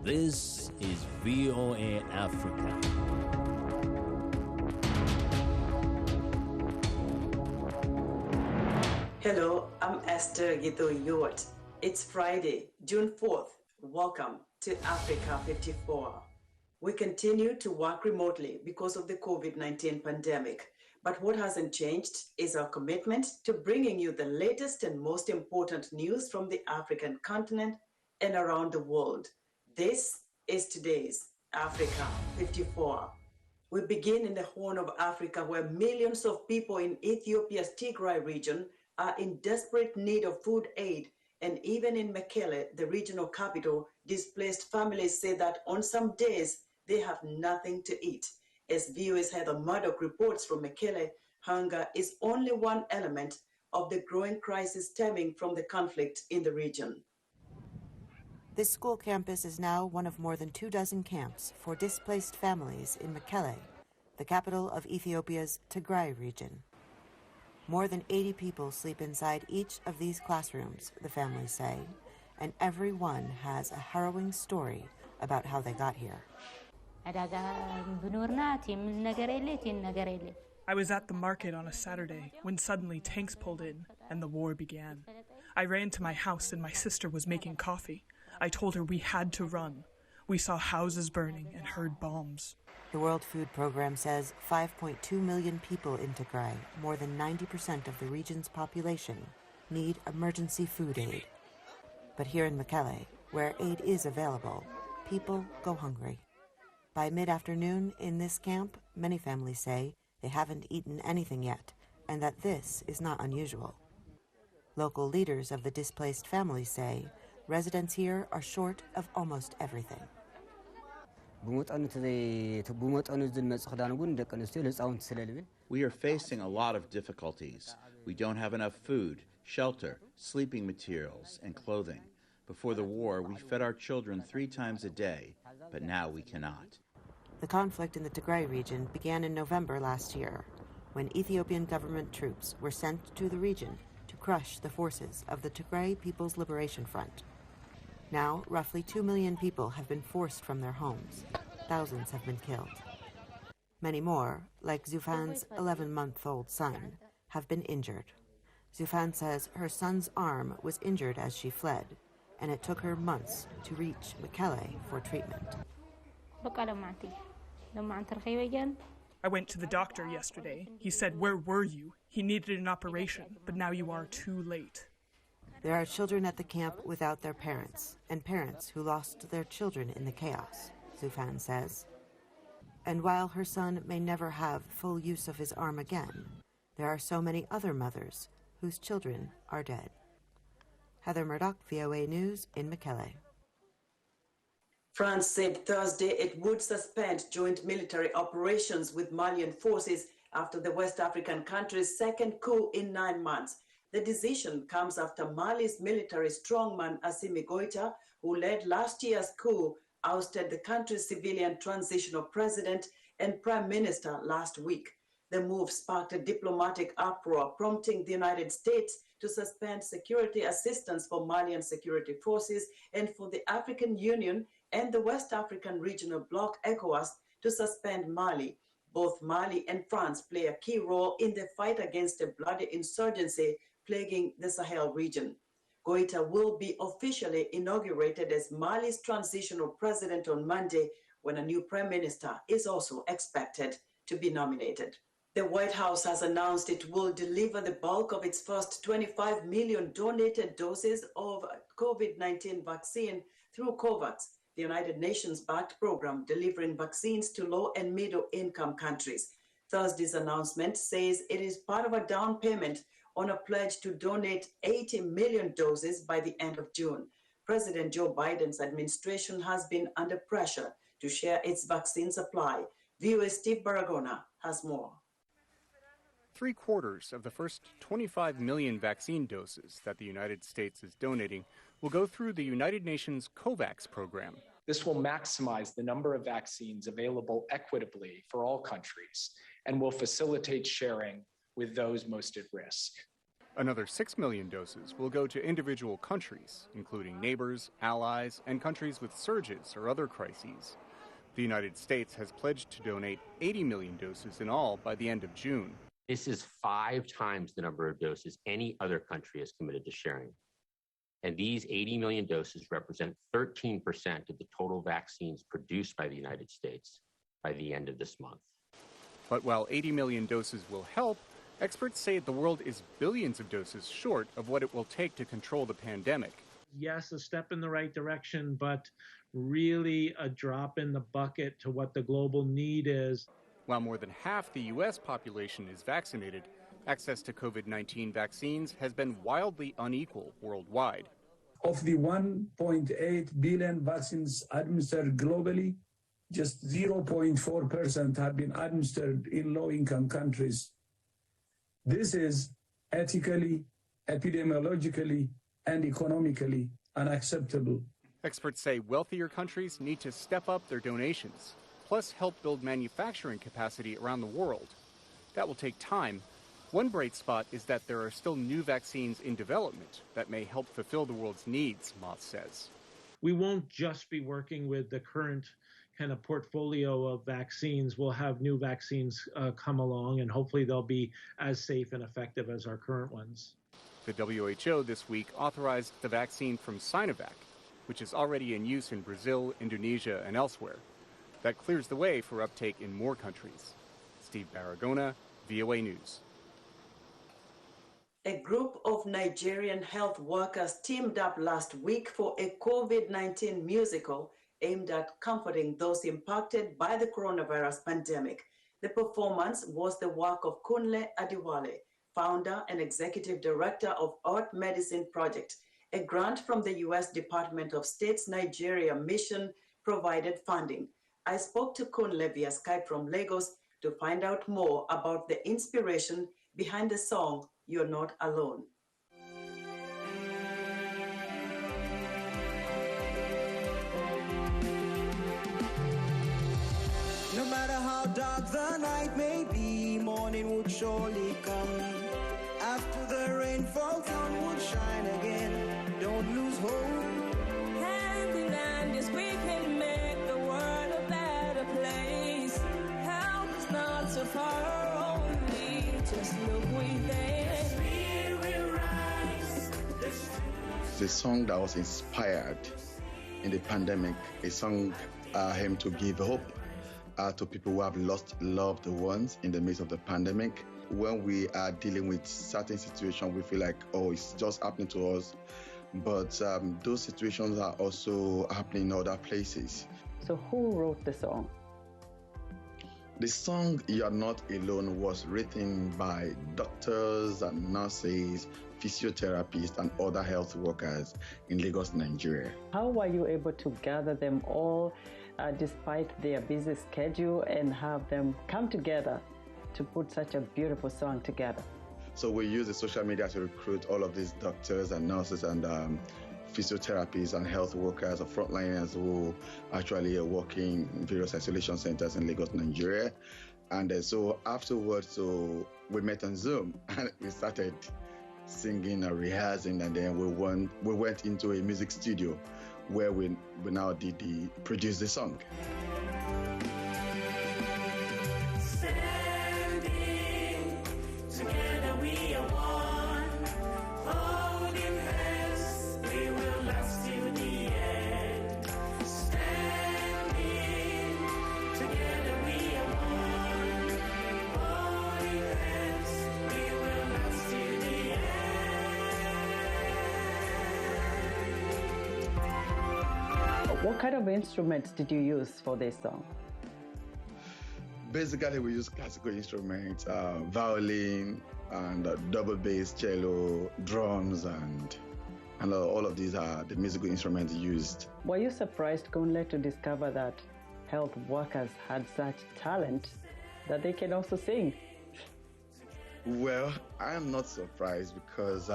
This is VOA Africa. Hello, I'm Esther Githui-Ewart. It's Friday, June 4th. Welcome to Africa 54. We continue to work remotely because of the COVID-19 pandemic. But what hasn't changed is our commitment to bringing you the latest and most important news from the African continent and around the world. This is today's Africa 54. We begin in the Horn of Africa, where millions of people in Ethiopia's Tigray region are in desperate need of food aid. And even in Mekelle, the regional capital, displaced families say that on some days they have nothing to eat. As VOA's Heather Murdock reports from Mekelle, hunger is only one element of the growing crisis stemming from the conflict in the region. This school campus is now one of more than 24 camps for displaced families in Mekelle, the capital of Ethiopia's Tigray region. More than 80 people sleep inside each of these classrooms, the families say, and every one has a harrowing story about how they got here. I was at the market on a Saturday when suddenly tanks pulled in and the war began. I ran to my house and my sister was making coffee. I told her we had to run. We saw houses burning and heard bombs. The World Food Program says 5.2 million people in Tigray, more than 90% of the region's population, need emergency food aid. But here in Mekelle, where aid is available, people go hungry. By mid-afternoon in this camp, many families say they haven't eaten anything yet, and that this is not unusual. Local leaders of the displaced families say residents here are short of almost everything. We are facing a lot of difficulties. We don't have enough food, shelter, sleeping materials, and clothing. Before the war, we fed our children 3 times a day, but now we cannot. The conflict in the Tigray region began in November last year, when Ethiopian government troops were sent to the region to crush the forces of the Tigray People's Liberation Front. Now, roughly 2 million people have been forced from their homes. Thousands have been killed. Many more, like Zufan's 11-month-old son, have been injured. Zufan says her son's arm was injured as she fled, and it took her months to reach Mekelle for treatment. I went to the doctor yesterday. He said, "Where were you? He needed an operation, but now you are too late." There are children at the camp without their parents, and parents who lost their children in the chaos, Zufan says. And while her son may never have full use of his arm again, there are so many other mothers whose children are dead. Heather Murdock, VOA News in Mekelle. France said Thursday it would suspend joint military operations with Malian forces after the West African country's second coup in 9 months. The decision comes after Mali's military strongman Assimi Goita, who led last year's coup, ousted the country's civilian transitional president and prime minister last week. The move sparked a diplomatic uproar, prompting the United States to suspend security assistance for Malian security forces and for the African Union and the West African regional bloc ECOWAS to suspend Mali. Both Mali and France play a key role in the fight against a bloody insurgency plaguing the Sahel region. Goita will be officially inaugurated as Mali's transitional president on Monday, when a new prime minister is also expected to be nominated. The White House has announced it will deliver the bulk of its first 25 million donated doses of COVID-19 vaccine through COVAX, the United Nations-backed program delivering vaccines to low and middle-income countries. Thursday's announcement says it is part of a down payment on a pledge to donate 80 million doses by the end of June. President Joe Biden's administration has been under pressure to share its vaccine supply. VOA Steve Baragona has more. 3/4 of the first 25 million vaccine doses that the United States is donating will go through the United Nations COVAX program. This will maximize the number of vaccines available equitably for all countries and will facilitate sharing with those most at risk. Another 6 million doses will go to individual countries, including neighbors, allies, and countries with surges or other crises. The United States has pledged to donate 80 million doses in all by the end of June. This is 5 times the number of doses any other country is committed to sharing. And these 80 million doses represent 13% of the total vaccines produced by the United States by the end of this month. But while 80 million doses will help, experts say the world is billions of doses short of what it will take to control the pandemic. Yes, a step in the right direction, but really a drop in the bucket to what the global need is. While more than half the U.S. population is vaccinated, access to COVID-19 vaccines has been wildly unequal worldwide. Of the 1.8 billion vaccines administered globally, just 0.4% have been administered in low-income countries. This is ethically, epidemiologically, and economically unacceptable. Experts say wealthier countries need to step up their donations, plus help build manufacturing capacity around the world. That will take time. One bright spot is that there are still new vaccines in development that may help fulfill the world's needs, Moth says. We won't just be working with the current kind of portfolio of vaccines. We'll have new vaccines come along, and hopefully they'll be as safe and effective as our current ones. The WHO this week authorized the vaccine from Sinovac, which is already in use in Brazil, Indonesia, and elsewhere. That clears the way for uptake in more countries. Steve Baragona, VOA News. A group of Nigerian health workers teamed up last week for a COVID-19 musical aimed at comforting those impacted by the coronavirus pandemic. The performance was the work of Kunle Adiwale, founder and executive director of Earth Medicine Project. A grant from the U.S. Department of State's Nigeria mission provided funding. I spoke to Kunle via Skype from Lagos to find out more about the inspiration behind the song, You're Not Alone. No matter how dark the night may be, morning would surely come. After the rainfall, sun would shine again. Don't lose hope. Hand in hand, yes, we can make the world a better place. Help is not so far, only just look within. The song that was inspired in the pandemic, a song aimed to give hope to people who have lost loved ones in the midst of the pandemic. When we are dealing with certain situations, we feel like, oh, it's just happening to us. But those situations are also happening in other places. So who wrote the song? The song, You're Not Alone, was written by doctors and nurses, physiotherapists, and other health workers in Lagos, Nigeria. How were you able to gather them all despite their busy schedule and have them come together to put such a beautiful song together? So we use the social media to recruit all of these doctors and nurses and physiotherapists and health workers or frontliners who actually are working in various isolation centers in Lagos, Nigeria. And so afterwards, we met on Zoom and we started singing and rehearsing, and then we went into a music studio where we now produced the song. What kind of instruments did you use for this song? Basically, we use classical instruments, violin and double bass, cello, drums, and all of these are the musical instruments used. Were you surprised, Kunle, to discover that health workers had such talent that they can also sing? Well, I am not surprised because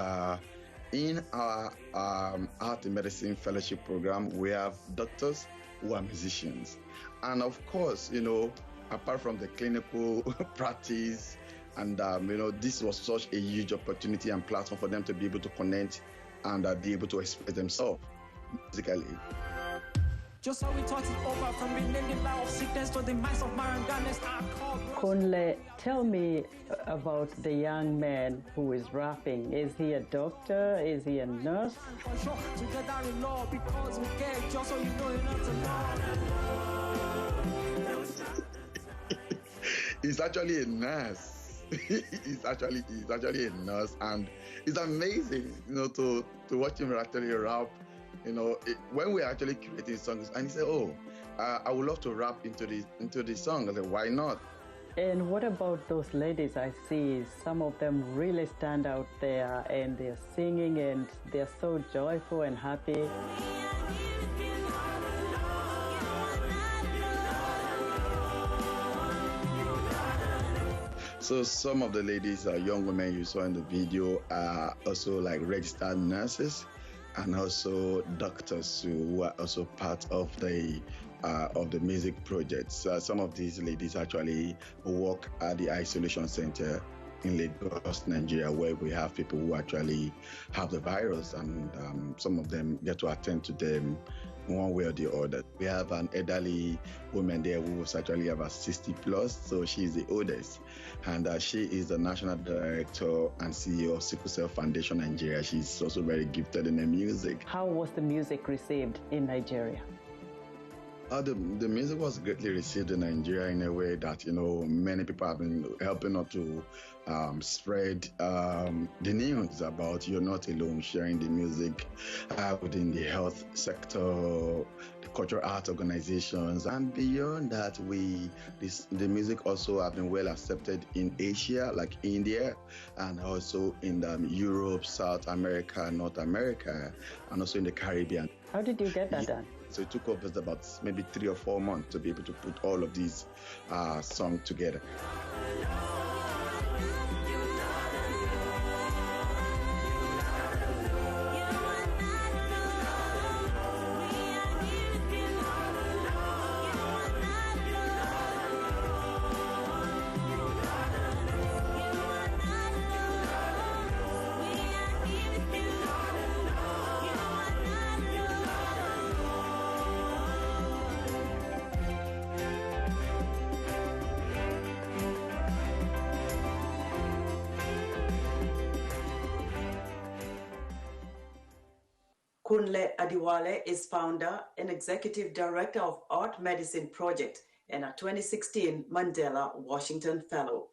in our Art in Medicine Fellowship Program, we have doctors who are musicians. And of course, apart from the clinical practice And this was such a huge opportunity and platform for them to be able to connect and be able to express themselves musically. Just how we talk it over from renaming of sickness to the minds of Maranganes are called. Kunle, tell me about the young man who is rapping. Is he a doctor? Is he a nurse? Together in law because we care, just so you know you're not alone. He's actually a nurse. he's actually a nurse, and it's amazing, to watch him actually rap. When we're actually creating songs, and he said, "Oh, I would love to rap into the song." I said, "Why not?" And what about those ladies? I see some of them really stand out there, and they're singing, and they're so joyful and happy. So some of the ladies, young women you saw in the video, are also like registered nurses, and also doctors who are also part of the music projects. Some of these ladies actually work at the isolation center in Lagos, Nigeria, where we have people who actually have the virus, and some of them get to attend to them one way or the other. We have an elderly woman there who was actually about 60 plus, so she's the oldest, and she is the national director and CEO of Sickle Cell Foundation Nigeria. She's also very gifted in the music. How was the music received in Nigeria? The music was greatly received in Nigeria in a way that, many people have been helping us to spread the news about you're not alone, sharing the music within the health sector, the cultural arts organizations, and beyond that, the music also have been well accepted in Asia, like India, and also in Europe, South America, North America, and also in the Caribbean. How did you get that done? So it took us about maybe 3 or 4 months to be able to put all of these songs together. Kunle Adiwale is founder and executive director of Art Medicine Project and a 2016 Mandela Washington Fellow.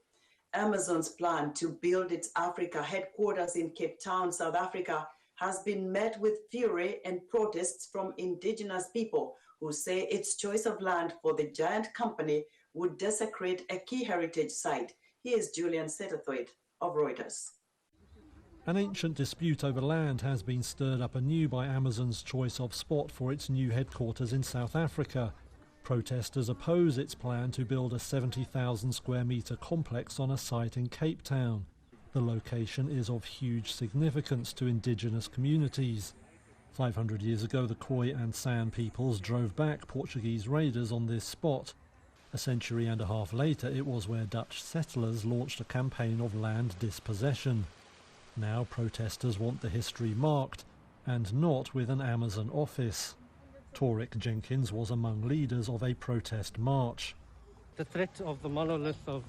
Amazon's plan to build its Africa headquarters in Cape Town, South Africa, has been met with fury and protests from indigenous people who say its choice of land for the giant company would desecrate a key heritage site. Here's Julian Setterthwaite of Reuters. An ancient dispute over land has been stirred up anew by Amazon's choice of spot for its new headquarters in South Africa. Protesters oppose its plan to build a 70,000 square metre complex on a site in Cape Town. The location is of huge significance to indigenous communities. 500 years ago, the Khoi and San peoples drove back Portuguese raiders on this spot. A century and a half later, it was where Dutch settlers launched a campaign of land dispossession. Now protesters want the history marked, and not with an Amazon office. Torek Jenkins was among leaders of a protest march. The threat of the monolith of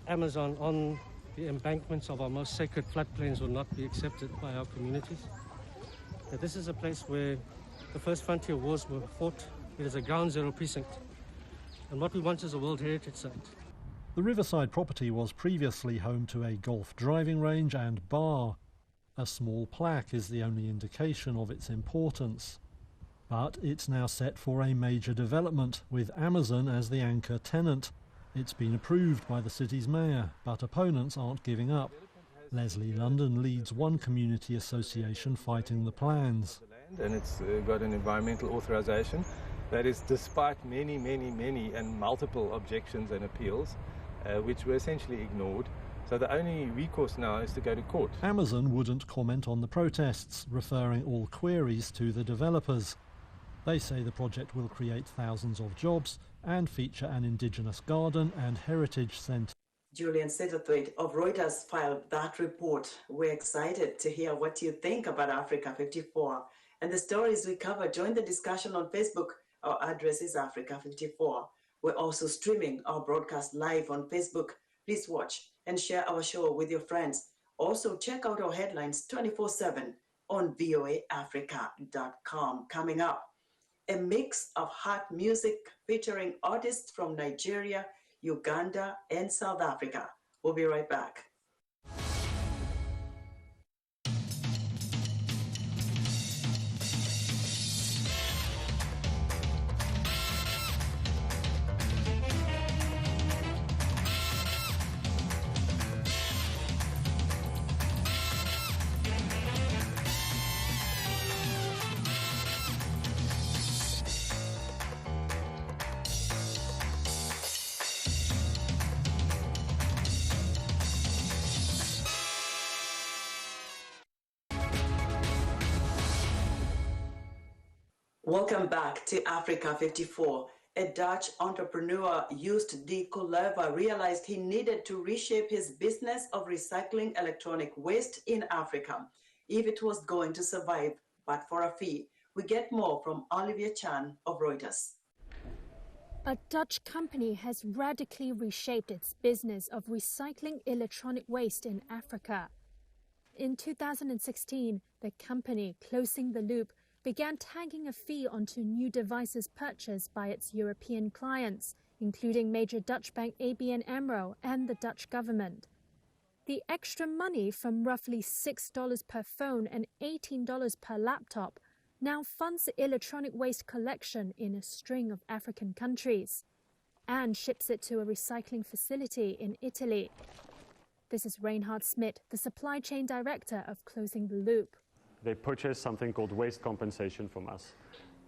Amazon on the embankments of our most sacred floodplains will not be accepted by our communities. This is a place where the first frontier wars were fought. It is a ground zero precinct, and what we want is a World Heritage Site. The riverside property was previously home to a golf driving range and bar. A small plaque is the only indication of its importance. But it's now set for a major development, with Amazon as the anchor tenant. It's been approved by the city's mayor, but opponents aren't giving up. Leslie London leads one community association fighting the plans. And it's got an environmental authorization that is despite many and multiple objections and appeals, which were essentially ignored. So the only recourse now is to go to court. Amazon wouldn't comment on the protests, referring all queries to the developers. They say the project will create thousands of jobs and feature an indigenous garden and heritage centre. Julian Satterthwaite of Reuters filed that report. We're excited to hear what you think about Africa 54 and the stories we cover. Join the discussion on Facebook. Our address is Africa 54. We're also streaming our broadcast live on Facebook. Please watch and share our show with your friends. Also, check out our headlines 24/7 on voaafrica.com. Coming up, a mix of hot music featuring artists from Nigeria, Uganda, and South Africa. We'll be right back. Welcome back to Africa 54. A Dutch entrepreneur, Joost de Kuleva, realized he needed to reshape his business of recycling electronic waste in Africa if it was going to survive, but for a fee. We get more from Olivia Chan of Reuters. A Dutch company has radically reshaped its business of recycling electronic waste in Africa. In 2016, the company, Closing the Loop, began tagging a fee onto new devices purchased by its European clients, including major Dutch bank ABN AMRO and the Dutch government. The extra money from roughly $6 per phone and $18 per laptop now funds the electronic waste collection in a string of African countries and ships it to a recycling facility in Italy. This is Reinhard Smit, the supply chain director of Closing the Loop. They purchase something called waste compensation from us.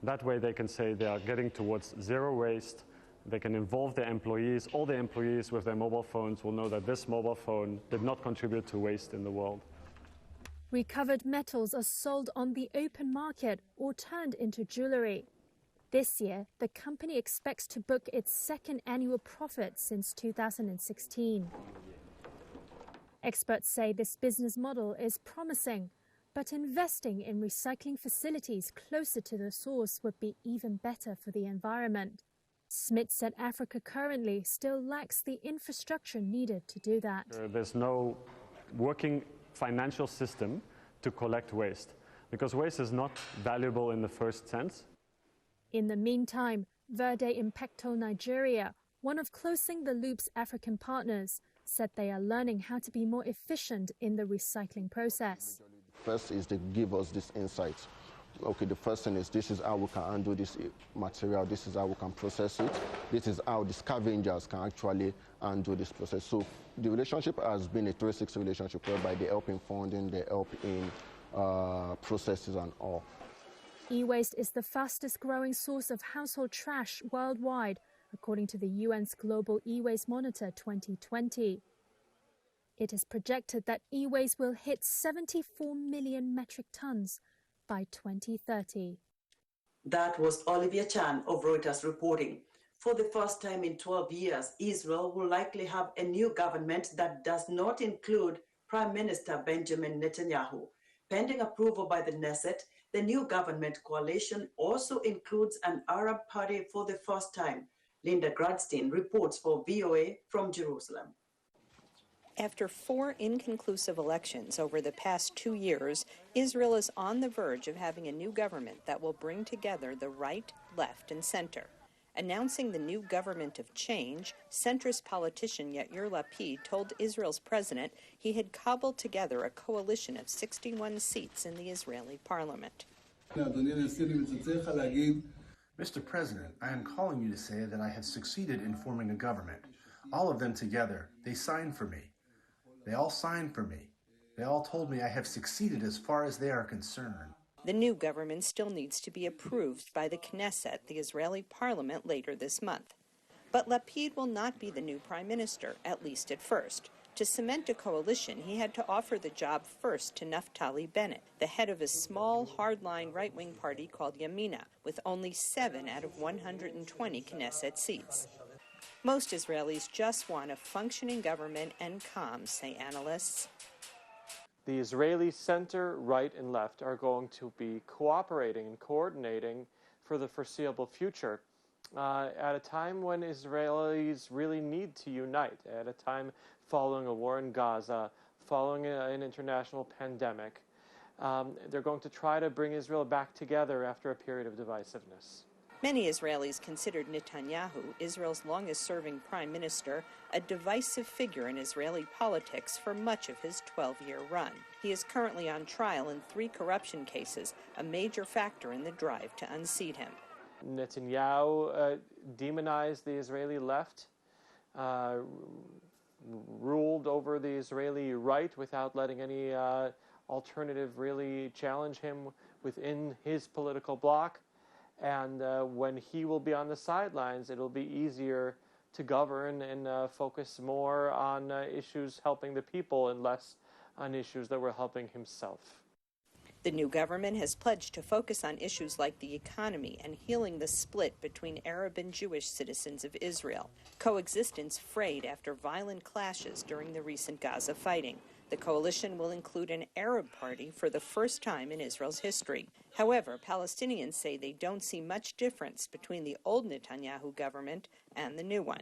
That way they can say they are getting towards zero waste. They can involve their employees. All the employees with their mobile phones will know that this mobile phone did not contribute to waste in the world. Recovered metals are sold on the open market or turned into jewelry. This year, the company expects to book its second annual profit since 2016. Experts say this business model is promising, but investing in recycling facilities closer to the source would be even better for the environment. Smit said Africa currently still lacks the infrastructure needed to do that. There's no working financial system to collect waste, because waste is not valuable in the first sense. In the meantime, Verde Impacto Nigeria, one of Closing the Loop's African partners, said they are learning how to be more efficient in the recycling process. First is to give us this insight. Okay, the first thing is this is how we can handle this material, this is how we can process it, this is how the scavengers can actually handle this process. So the relationship has been a 360 relationship whereby they help in funding, they help in processes and all. E-waste is the fastest growing source of household trash worldwide, according to the UN's Global E-Waste Monitor 2020. It is projected that e-waste will hit 74 million metric tons by 2030. That was Olivia Chan of Reuters reporting. For the first time in 12 years, Israel will likely have a new government that does not include Prime Minister Benjamin Netanyahu. Pending approval by the Knesset, the new government coalition also includes an Arab party for the first time. Linda Gradstein reports for VOA from Jerusalem. After 4 inconclusive elections over the past 2 years, Israel is on the verge of having a new government that will bring together the right, left, and center. Announcing the new government of change, centrist politician Yair Lapid told Israel's president he had cobbled together a coalition of 61 seats in the Israeli parliament. Mr. President, I am calling you to say that I have succeeded in forming a government. All of them together, they signed for me. They all signed for me. They all told me I have succeeded as far as they are concerned. The new government still needs to be approved by the Knesset, the Israeli parliament, later this month. But Lapid will not be the new prime minister, at least at first. To cement a coalition, he had to offer the job first to Naftali Bennett, the head of a small, hardline right-wing party called Yamina, with only 7 out of 120 Knesset seats. Most Israelis just want a functioning government and calm, say analysts. The Israeli center, right, and left are going to be cooperating and coordinating for the foreseeable future at a time when Israelis really need to unite, at a time following a war in Gaza, following an international pandemic. They're going to try to bring Israel back together after a period of divisiveness. Many Israelis considered Netanyahu, Israel's longest-serving prime minister, a divisive figure in Israeli politics for much of his 12-year run. He is currently on trial in 3 corruption cases, a major factor in the drive to unseat him. Netanyahu demonized the Israeli left, ruled over the Israeli right without letting any alternative really challenge him within his political bloc. And when he will be on the sidelines, it'll be easier to govern and focus more on issues helping the people and less on issues that were helping himself. The new government has pledged to focus on issues like the economy and healing the split between Arab and Jewish citizens of Israel, coexistence frayed after violent clashes during the recent Gaza fighting. The coalition will include an Arab party for the first time in Israel's history. However, Palestinians say they don't see much difference between the old Netanyahu government and the new one.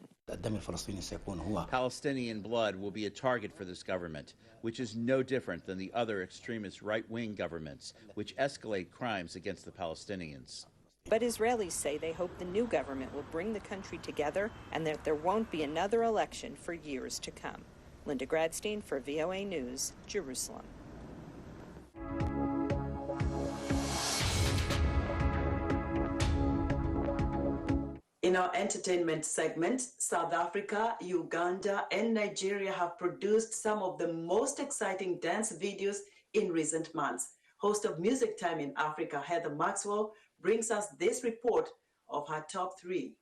Palestinian blood will be a target for this government, which is no different than the other extremist right-wing governments, which escalate crimes against the Palestinians. But Israelis say they hope the new government will bring the country together and that there won't be another election for years to come. Linda Gradstein for VOA News, Jerusalem. In our entertainment segment, South Africa, Uganda, and Nigeria have produced some of the most exciting dance videos in recent months. Host of Music Time in Africa, Heather Maxwell, brings us this report of her top 3.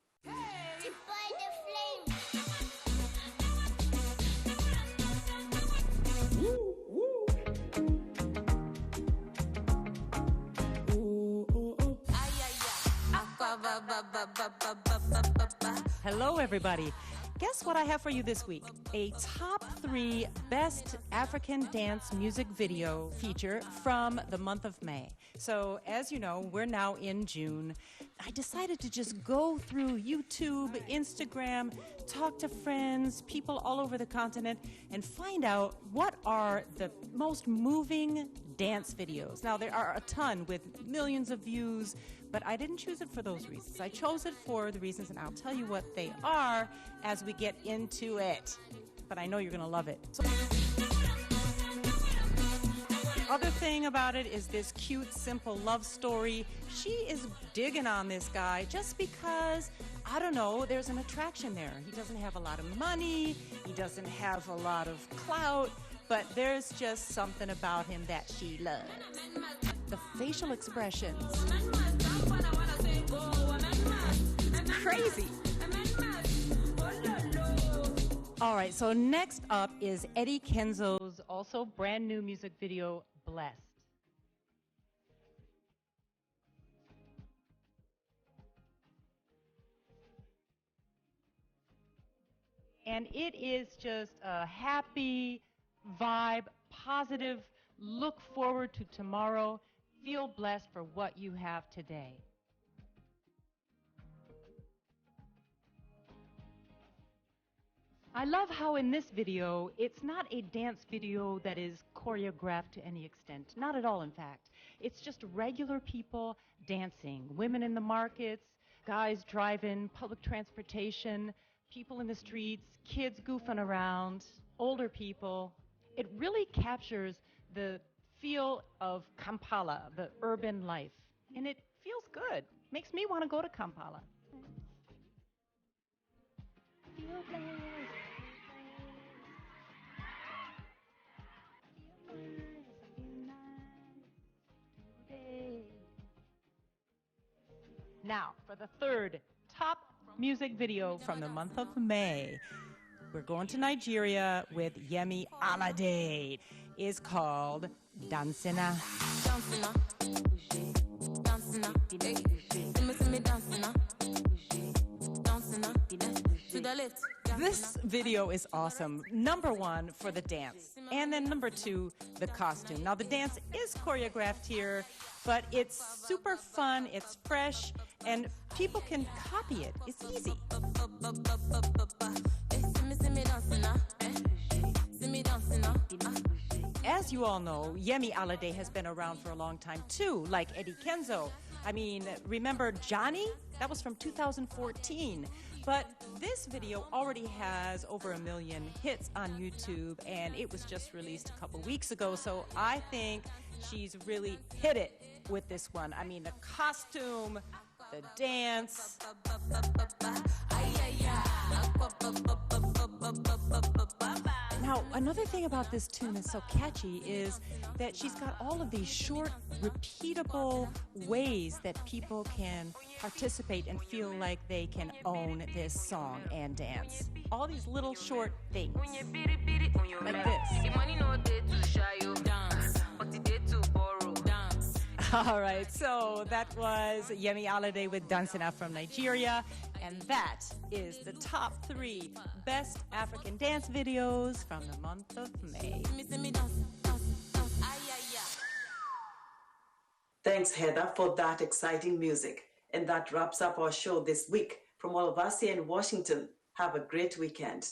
Hello, everybody. Guess what I have for you this week? A top 3 best African dance music video feature from the month of May. So, as you know, we're now in June. I decided to just go through YouTube, Instagram, talk to friends, people all over the continent, and find out what are the most moving dance videos. Now, there are a ton with millions of views, but I didn't choose it for those reasons. I chose it for the reasons, and I'll tell you what they are as we get into it. But I know you're going to love it. So, the other thing about it is this cute, simple love story. She is digging on this guy just because, I don't know, there's an attraction there. He doesn't have a lot of money. He doesn't have a lot of clout. But there's just something about him that she loves. The facial expressions. It's crazy. All right, so next up is Eddie Kenzo's also brand new music video, Blessed. And it is just a happy vibe, positive, look forward to tomorrow, feel blessed for what you have today. I love how in this video, it's not a dance video that is choreographed to any extent. Not at all, in fact. It's just regular people dancing. Women in the markets, guys driving, public transportation, people in the streets, kids goofing around, older people. It really captures the feel of Kampala, the urban life. And it feels good. Makes me want to go to Kampala. Now, for the third top music video from the month of May, we're going to Nigeria with Yemi Alade. It's called Dancina. Dancina. Dancina. Dancina. This video is awesome. Number one, for the dance. And then number two, the costume. Now, the dance is choreographed here, but it's super fun, it's fresh, and people can copy it. It's easy. As you all know, Yemi Alade has been around for a long time too, like Eddie Kenzo. I mean, remember Johnny? That was from 2014. But this video already has over 1 million hits on YouTube, and it was just released a couple weeks ago, so I think she's really hit it with this one. I mean, the costume, the dance. Now, another thing about this tune that's so catchy is that she's got all of these short, repeatable ways that people can participate and feel like they can own this song and dance. All these little short things, like this. All right, so that was Yemi Alade with Dansina from Nigeria, and that is the top 3 best African dance videos from the month of May. Thanks, Heather, for that exciting music. And that wraps up our show this week. From all of us here in Washington, have a great weekend.